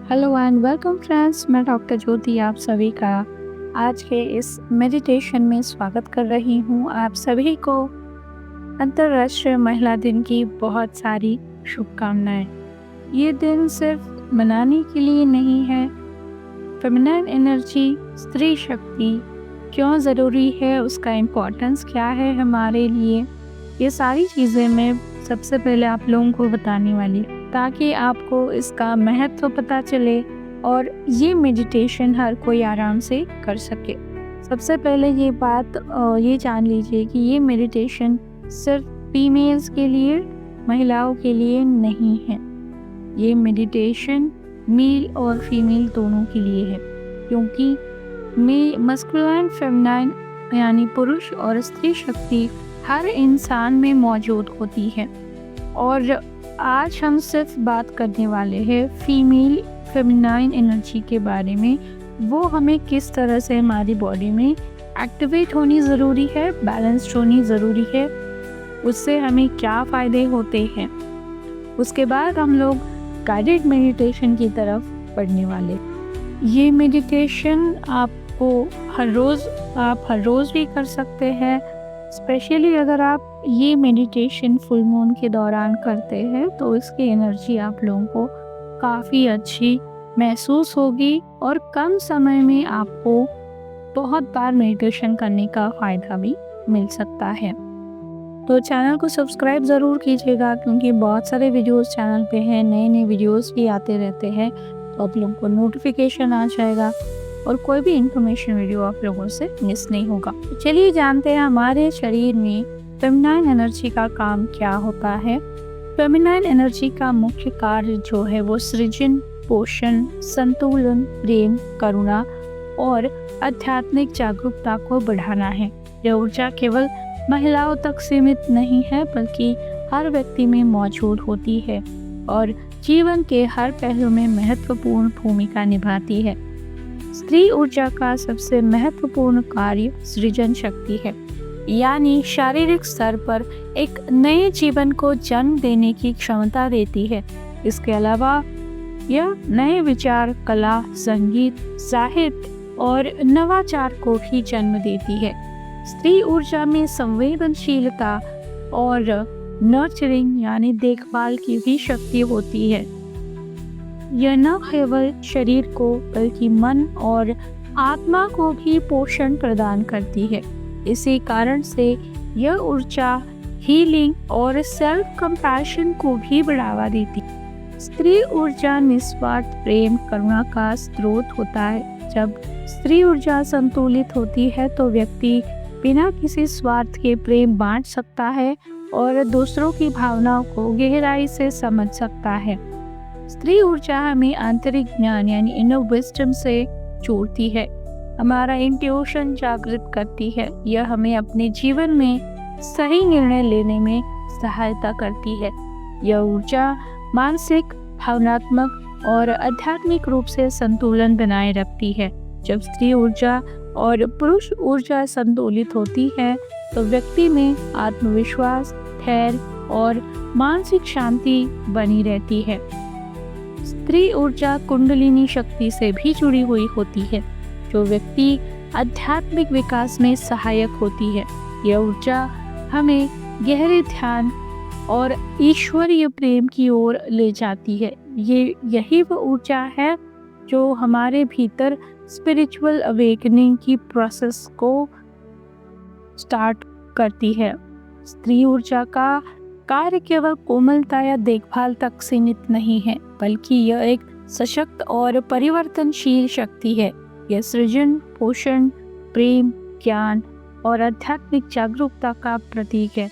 Hello and welcome friends, मैं doctor ज्योति आप सभी का आज के इस मेडिटेशन में स्वागत कर रही हूँ। आप सभी को अंतर्राष्ट्रीय महिला दिन की बहुत सारी शुभकामनाएं। ये दिन सिर्फ मनाने के लिए नहीं है। फेमिनाइन एनर्जी, स्त्री शक्ति क्यों ज़रूरी है, उसका इम्पोर्टेंस क्या है हमारे लिए, ये सारी चीज़ें मैं सबसे पहले आप लोगों को बताने वाली हूँ, ताकि आपको इसका महत्व पता चले और ये मेडिटेशन हर कोई आराम से कर सके। सबसे पहले ये बात ये जान लीजिए कि ये मेडिटेशन सिर्फ फीमेल्स के लिए, महिलाओं के लिए नहीं है। ये मेडिटेशन मेल और फीमेल दोनों के लिए है, क्योंकि मस्कुलाइन फेमिनाइन यानी पुरुष और स्त्री शक्ति हर इंसान में मौजूद होती है। और आज हम सिर्फ बात करने वाले हैं फीमेल फेमिनाइन एनर्जी के बारे में। वो हमें किस तरह से हमारी बॉडी में एक्टिवेट होनी ज़रूरी है, बैलेंस्ड होनी ज़रूरी है, उससे हमें क्या फ़ायदे होते हैं। उसके बाद हम लोग गाइडेड मेडिटेशन की तरफ बढ़ने वाले। ये मेडिटेशन आप हर रोज़ भी कर सकते हैं। स्पेशली अगर आप ये मेडिटेशन फुल मून के दौरान करते हैं तो इसकी एनर्जी आप लोगों को काफ़ी अच्छी महसूस होगी और कम समय में आपको बहुत बार मेडिटेशन करने का फ़ायदा भी मिल सकता है। तो चैनल को सब्सक्राइब ज़रूर कीजिएगा, क्योंकि बहुत सारे वीडियोस चैनल पे हैं, नए नए वीडियोस भी आते रहते हैं, तो आप लोगों को नोटिफिकेशन आ जाएगा और कोई भी इंफॉर्मेशन वीडियो आप लोगों से मिस नहीं होगा। तो चलिए जानते हैं हमारे शरीर में फेमिनाइन एनर्जी का काम क्या होता है। फेमिनाइन एनर्जी का मुख्य कार्य जो है वो सृजन, पोषण, संतुलन, प्रेम, करुणा और आध्यात्मिक जागरूकता को बढ़ाना है। यह ऊर्जा केवल महिलाओं तक सीमित नहीं है, बल्कि हर व्यक्ति में मौजूद होती है और जीवन के हर पहलू में महत्वपूर्ण भूमिका निभाती है। स्त्री ऊर्जा का सबसे महत्वपूर्ण कार्य सृजन शक्ति है, यानी शारीरिक स्तर पर एक नए जीवन को जन्म देने की क्षमता देती है। इसके अलावा यह नए विचार, कला, संगीत, साहित्य और नवाचार को भी जन्म देती है। स्त्री ऊर्जा में संवेदनशीलता और नर्चरिंग यानी देखभाल की भी शक्ति होती है। यह न केवल शरीर को बल्कि मन और आत्मा को भी पोषण प्रदान करती है। इसी कारण से यह ऊर्जा हीलिंग और सेल्फ कंपैशन को भी बढ़ावा देती है। स्त्री ऊर्जा निस्वार्थ प्रेम, करुणा का स्रोत होता है। जब स्त्री ऊर्जा संतुलित होती है तो व्यक्ति बिना किसी स्वार्थ के प्रेम बांट सकता है और दूसरों की भावनाओं को गहराई से समझ सकता है। स्त्री ऊर्जा हमें आंतरिक ज्ञान यानी इनर विजडम से जोड़ती है, हमारा इंट्यूशन जागृत करती है। यह हमें अपने जीवन में सही निर्णय लेने में सहायता करती है। यह ऊर्जा मानसिक, भावनात्मक और आध्यात्मिक रूप से संतुलन बनाए रखती है। जब स्त्री ऊर्जा और पुरुष ऊर्जा संतुलित होती है तो व्यक्ति में आत्मविश्वास, धैर्य और मानसिक शांति बनी रहती है। स्त्री ऊर्जा कुंडलिनी शक्ति से भी जुड़ी हुई होती है, जो व्यक्ति आध्यात्मिक विकास में सहायक होती है। यह ऊर्जा हमें गहरे ध्यान और ईश्वरीय प्रेम की ओर ले जाती है। यही वो ऊर्जा है जो हमारे भीतर स्पिरिचुअल अवेकनिंग की प्रोसेस को स्टार्ट करती है। स्त्री ऊर्जा का कार्य केवल कोमलता या देखभाल तक सीमित नहीं है, बल्कि यह एक सशक्त और परिवर्तनशील शक्ति है। यह सृजन, पोषण, प्रेम, ज्ञान और आध्यात्मिक जागरूकता का प्रतीक है।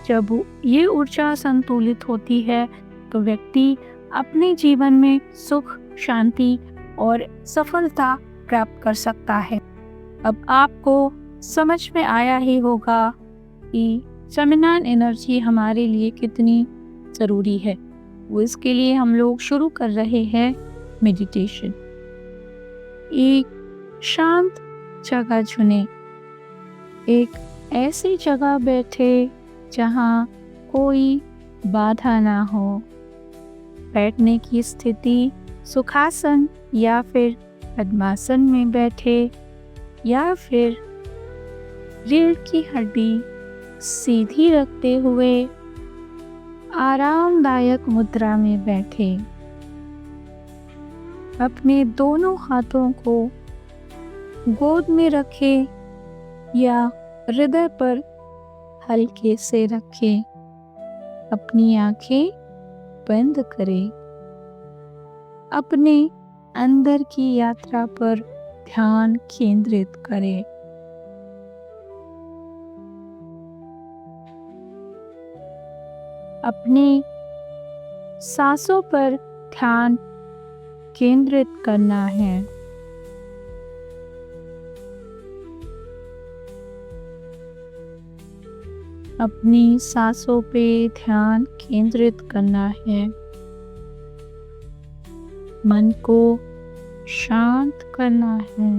जब ये ऊर्जा संतुलित होती है तो व्यक्ति अपने जीवन में सुख, शांति और सफलता प्राप्त कर सकता है। अब आपको समझ में आया ही होगा कि फेमिनाइन एनर्जी हमारे लिए कितनी ज़रूरी है। वो इसके लिए हम लोग शुरू कर रहे हैं मेडिटेशन। एक शांत जगह चुनें। एक ऐसी जगह बैठे जहाँ कोई बाधा ना हो। बैठने की स्थिति सुखासन या फिर पद्मासन में बैठे या फिर रीढ़ की हड्डी सीधी रखते हुए आरामदायक मुद्रा में बैठे। अपने दोनों हाथों को गोद में रखें या हृदय पर हल्के से रखें। अपनी आंखें बंद करें। अपने अंदर की यात्रा पर ध्यान केंद्रित करें। अपने सांसों पर ध्यान केंद्रित करना है। अपनी सांसों पे ध्यान केंद्रित करना है। मन को शांत करना है।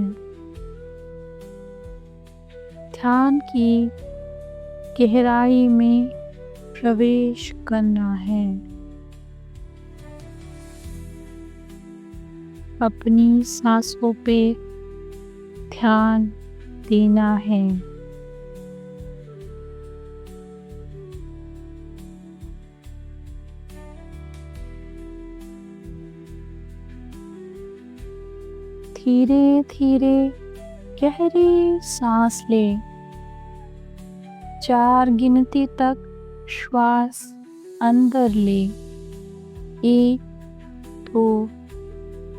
ध्यान की गहराई में प्रवेश करना है। अपनी सांसों पे ध्यान देना है। धीरे धीरे गहरी सांस ले। 4 गिनती तक श्वास अंदर ले। 1 2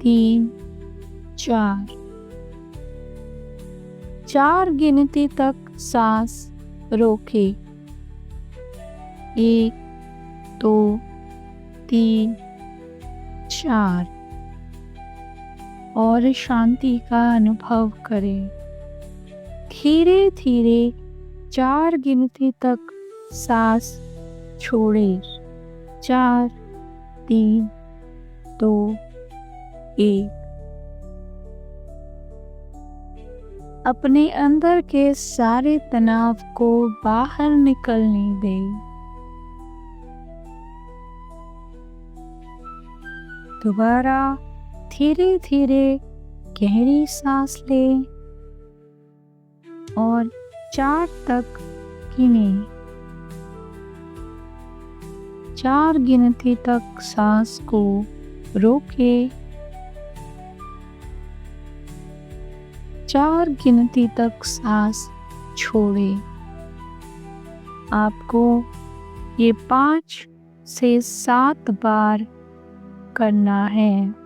3 4। 4 गिनती तक सांस रोके। 1 2 3 4 और शांति का अनुभव करें। धीरे धीरे 4 गिनती तक सांस छोड़े। 4 3 2 1। अपने अंदर के सारे तनाव को बाहर निकलने दें। दोबारा धीरे धीरे गहरी सांस लें और 4 तक गिनें। 4 गिनती तक सांस को रोकें। 4 गिनती तक सांस छोड़ें। आपको ये 5 से 7 बार करना है।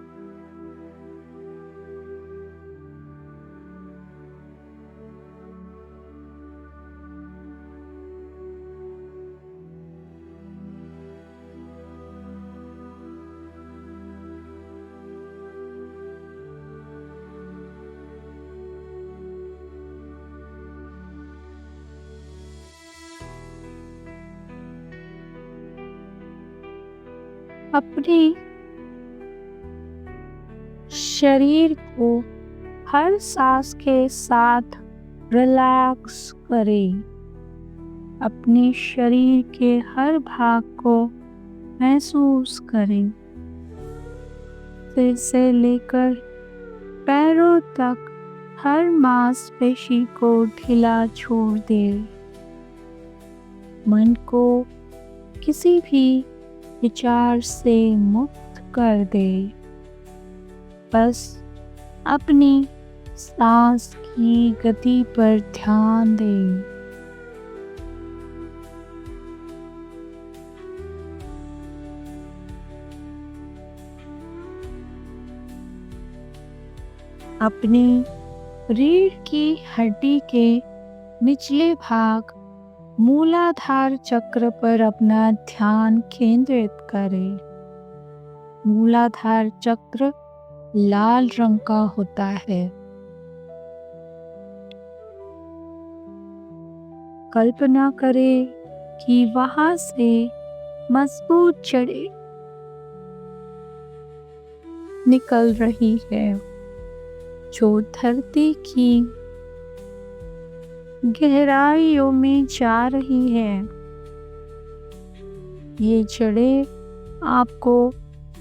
अपने शरीर को हर सांस के साथ रिलैक्स करें। अपने शरीर के हर भाग को महसूस करें। सिर से लेकर पैरों तक हर मांसपेशी को ढीला छोड़ दें। मन को किसी भी विचार से मुक्त कर दे। बस अपनी सांस की गति पर ध्यान दें। अपनी रीढ़ की हड्डी के निचले भाग मूलाधार चक्र पर अपना ध्यान केंद्रित करें। मूलाधार चक्र लाल रंग का होता है। कल्पना करें कि वहां से मजबूत जड़ें निकल रही है जो धरती की गहराइयों में जा रही है। ये जड़ें आपको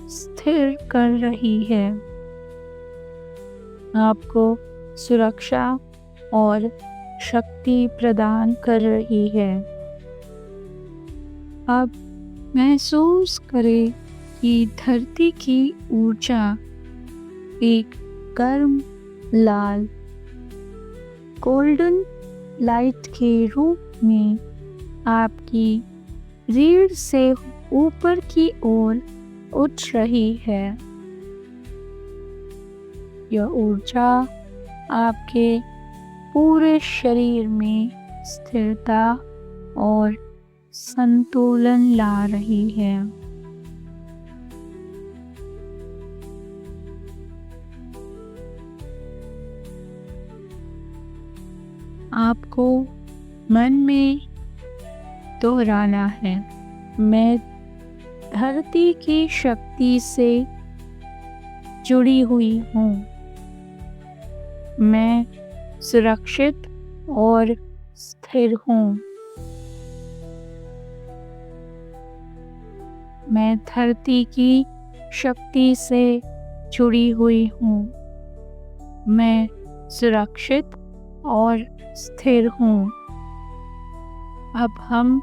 स्थिर कर रही है, आपको सुरक्षा और शक्ति प्रदान कर रही है। अब महसूस करें कि धरती की ऊर्जा एक गर्म लाल गोल्डन लाइट के रूप में आपकी रीढ़ से ऊपर की ओर उठ रही है। यह ऊर्जा आपके पूरे शरीर में स्थिरता और संतुलन ला रही है। आपको मन में दोहराना है, मैं धरती की शक्ति से जुड़ी हुई हूँ। मैं सुरक्षित और स्थिर हूँ। मैं धरती की शक्ति से जुड़ी हुई हूँ। मैं सुरक्षित और स्थिर हूँ। अब हम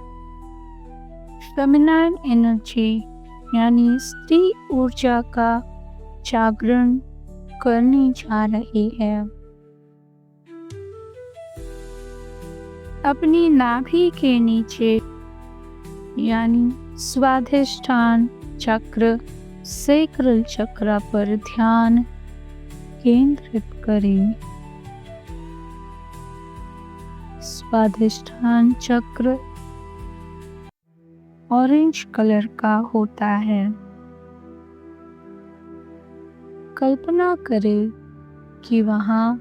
फेमिनाइन एनर्जी यानी स्त्री ऊर्जा का जागरण करने जा रहे हैं। अपनी नाभि के नीचे यानी स्वाधिष्ठान चक्र सैक्रल चक्र पर ध्यान केंद्रित करें। स्वाधिष्ठान चक्र ऑरेंज कलर का होता है। कल्पना करें कि वहाँ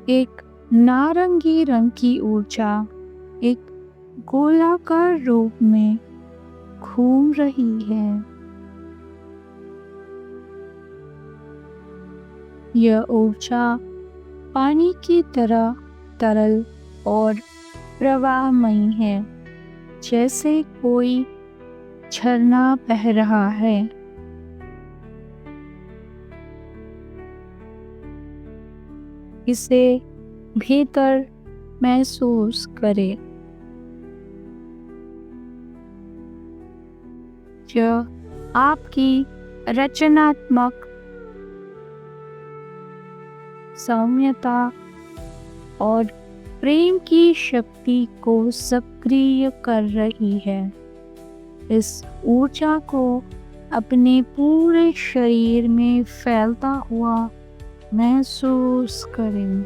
एक नारंगी रंग की ऊर्जा एक गोलाकार रूप में घूम रही है। यह ऊर्जा पानी की तरह तरल और प्रवाहमयी है, जैसे कोई झरना बह रहा है। इसे भीतर महसूस करें। यह आपकी रचनात्मक सौम्यता और प्रेम की शक्ति को सक्रिय कर रही है। इस ऊर्जा को अपने पूरे शरीर में फैलता हुआ महसूस करें।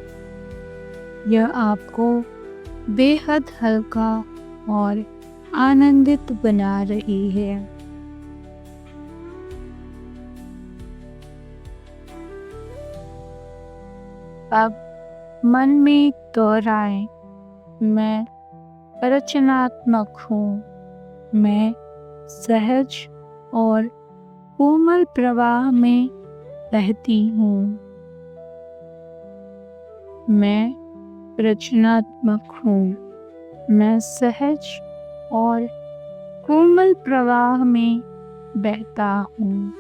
यह आपको बेहद हल्का और आनंदित बना रही है। अब मन में दोहराएं, मैं रचनात्मक हूँ। मैं सहज और कोमल प्रवाह में बहती हूँ। मैं रचनात्मक हूँ। मैं सहज और कोमल प्रवाह में बहता हूँ।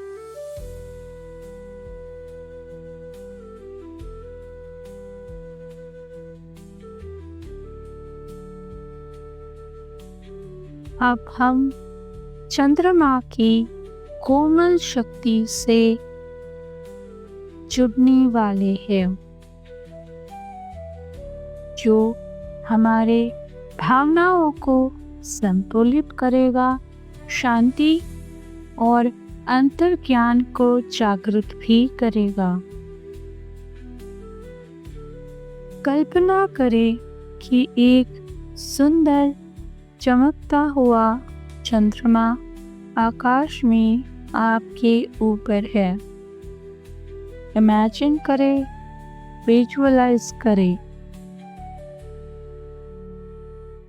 अब हम चंद्रमा की कोमल शक्ति से जुड़ने वाले हैं, जो हमारे भावनाओं को संतुलित करेगा, शांति और अंतर्ज्ञान को जागृत भी करेगा। कल्पना करें कि एक सुंदर चमकता हुआ चंद्रमा आकाश में आपके ऊपर है। इमेजिन करें, विजुअलाइज करें।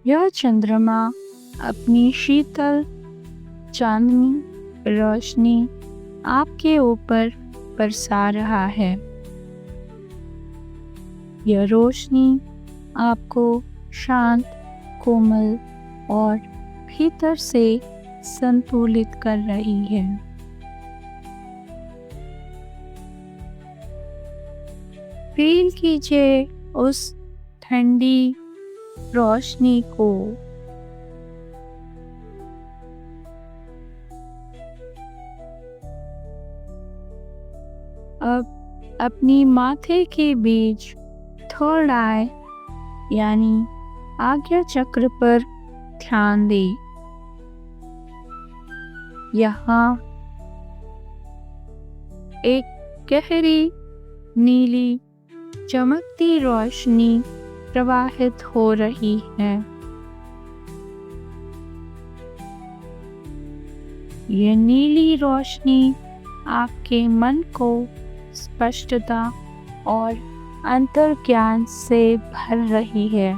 यह चंद्रमा अपनी शीतल चांदनी रोशनी आपके ऊपर बरसा रहा है। यह रोशनी आपको शांत, कोमल और भीतर से संतुलित कर रही है। फील कीजिए उस ठंडी रोशनी को। अब अपनी माथे के बीच थर्ड आई यानी आज्ञा चक्र पर ध्यान दें। यहाँ एक गहरी नीली चमकती रोशनी प्रवाहित हो रही है। यह नीली रोशनी आपके मन को स्पष्टता और अंतर्ज्ञान से भर रही है।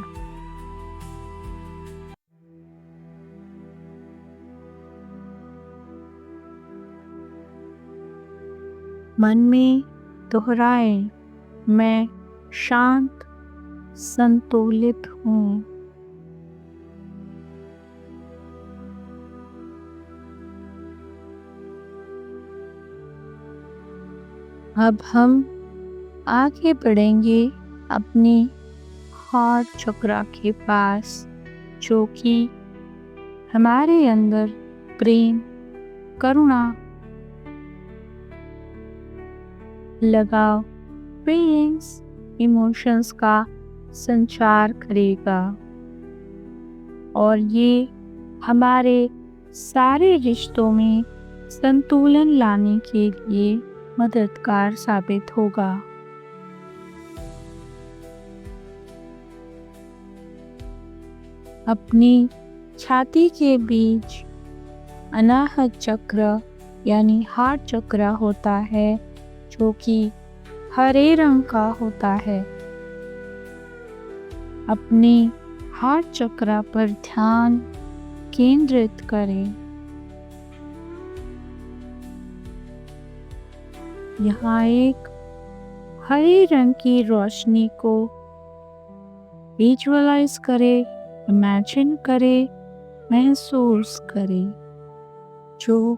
मन में दोहराएं, मैं शांत, संतुलित हूँ। अब हम आगे बढ़ेंगे अपने हार्ट चक्रा के पास, जो कि हमारे अंदर प्रेम, करुणा, लगाव, फीलिंग्स, इमोशंस का संचार करेगा और ये हमारे सारे रिश्तों में संतुलन लाने के लिए मददगार साबित होगा। अपनी छाती के बीच अनाहत चक्र यानी हार्ट चक्र होता है, जो कि हरे रंग का होता है। अपने हार्ट चक्र पर ध्यान केंद्रित करें। यहाँ एक हरे रंग की रोशनी को विजुअलाइज करें, इमेजिन करें, महसूस करें, जो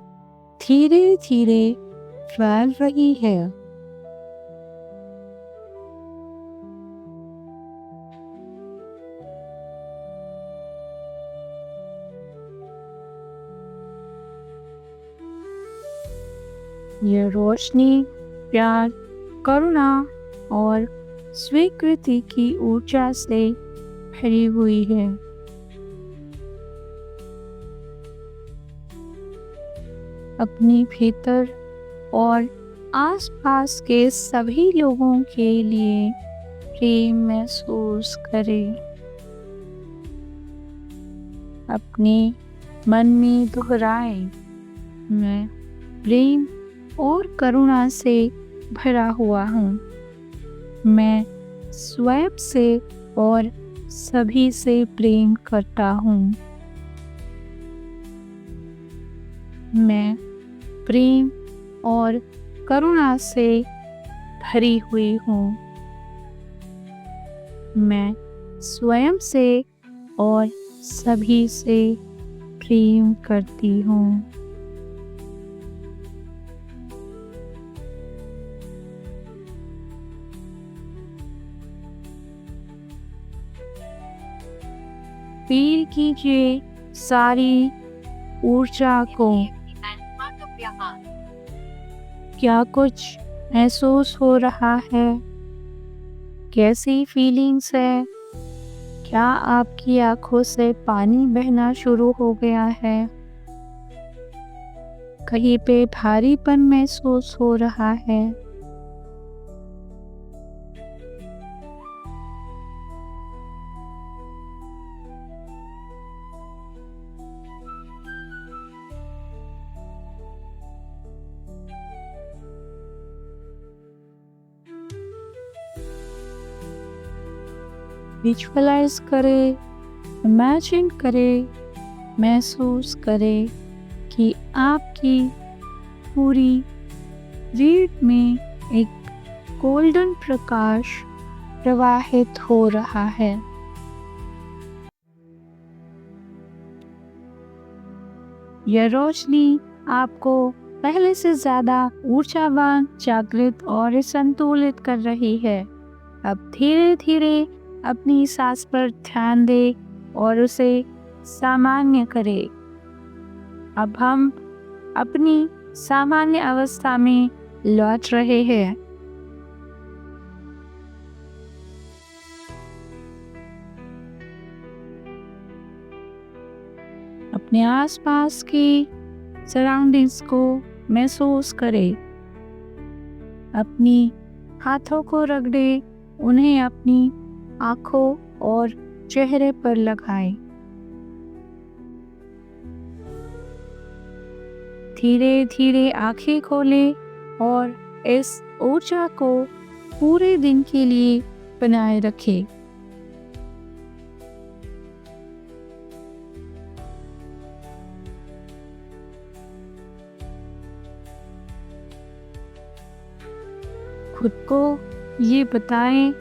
धीरे धीरे फैल रही है। यह रोशनी प्यार, करुणा और स्वीकृति की ऊर्जा से भरी हुई है। अपने भीतर और आसपास के सभी लोगों के लिए प्रेम महसूस करें। अपने मन में दोहराएं, मैं प्रेम और करुणा से भरा हुआ हूँ। मैं स्वयं से और सभी से प्रेम करता हूँ। मैं प्रेम और करुणा से भरी हुई हूँ। मैं स्वयं से और सभी से प्रेम करती हूँ। फील कीजिए सारी ऊर्जा को। क्या कुछ महसूस हो रहा है? कैसी फीलिंग्स है? क्या आपकी आंखों से पानी बहना शुरू हो गया है? कहीं पे भारीपन महसूस हो रहा है? विजुअलाइज करें, इमेजिन करें, महसूस करें कि आपकी पूरी रीढ़ में एक गोल्डन प्रकाश प्रवाहित हो रहा है। यह रोशनी आपको पहले से ज्यादा ऊर्जावान, जागृत और संतुलित कर रही है। अब धीरे धीरे अपनी सांस पर ध्यान दें और उसे सामान्य करें। अब हम अपनी सामान्य अवस्था में लौट रहे हैं। अपने आसपास की सराउंडिंग्स को महसूस करें। अपनी हाथों को रगड़ें, उन्हें अपनी आंखों और चेहरे पर लगाएं। धीरे धीरे आंखें खोलें और इस ऊर्जा को पूरे दिन के लिए बनाए रखें। खुद को ये बताएं,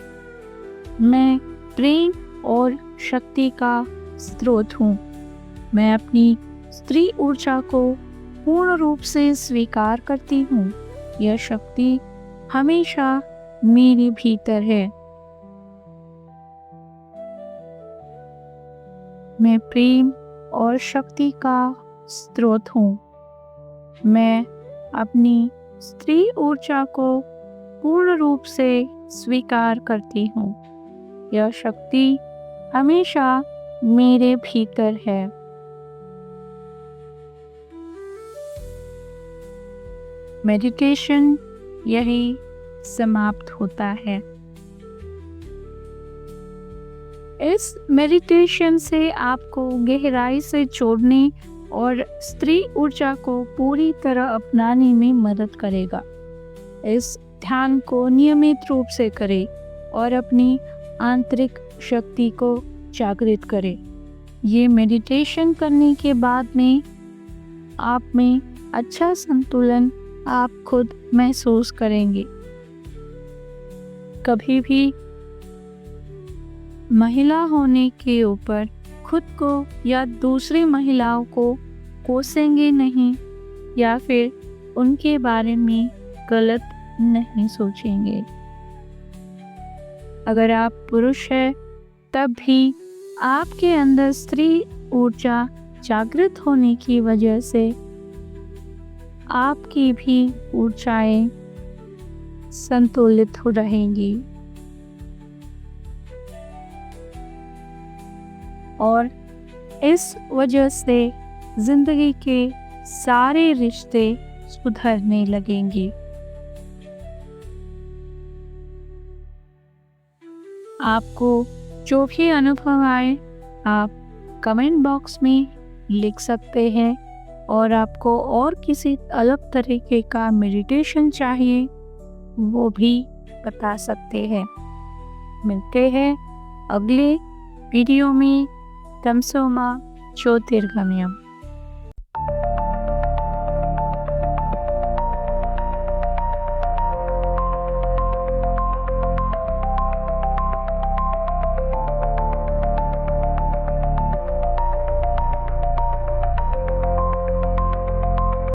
मैं प्रेम और शक्ति का स्रोत हूँ। मैं अपनी स्त्री ऊर्जा को पूर्ण रूप से स्वीकार करती हूँ। यह शक्ति हमेशा मेरे भीतर है। मैं प्रेम और शक्ति का स्रोत हूँ। मैं अपनी स्त्री ऊर्जा को पूर्ण रूप से स्वीकार करती हूँ। यह शक्ति हमेशा मेरे भीतर है। मेडिटेशन यही समाप्त होता है। इस मेडिटेशन से आपको गहराई से जोड़ने और स्त्री ऊर्जा को पूरी तरह अपनाने में मदद करेगा। इस ध्यान को नियमित रूप से करें और अपनी आंतरिक शक्ति को जागृत करें। ये मेडिटेशन करने के बाद में आप में अच्छा संतुलन आप खुद महसूस करेंगे। कभी भी महिला होने के ऊपर खुद को या दूसरी महिलाओं को कोसेंगे नहीं या फिर उनके बारे में गलत नहीं सोचेंगे। अगर आप पुरुष हैं तब भी आपके अंदर स्त्री ऊर्जा जागृत होने की वजह से आपकी भी ऊर्जाएं संतुलित हो रहेंगी और इस वजह से जिंदगी के सारे रिश्ते सुधरने लगेंगे। आपको जो भी अनुभव आए आप कमेंट बॉक्स में लिख सकते हैं और आपको और किसी अलग तरीके का मेडिटेशन चाहिए वो भी बता सकते हैं। मिलते हैं अगले वीडियो में। तमसो मा ज्योतिर्गमयम्।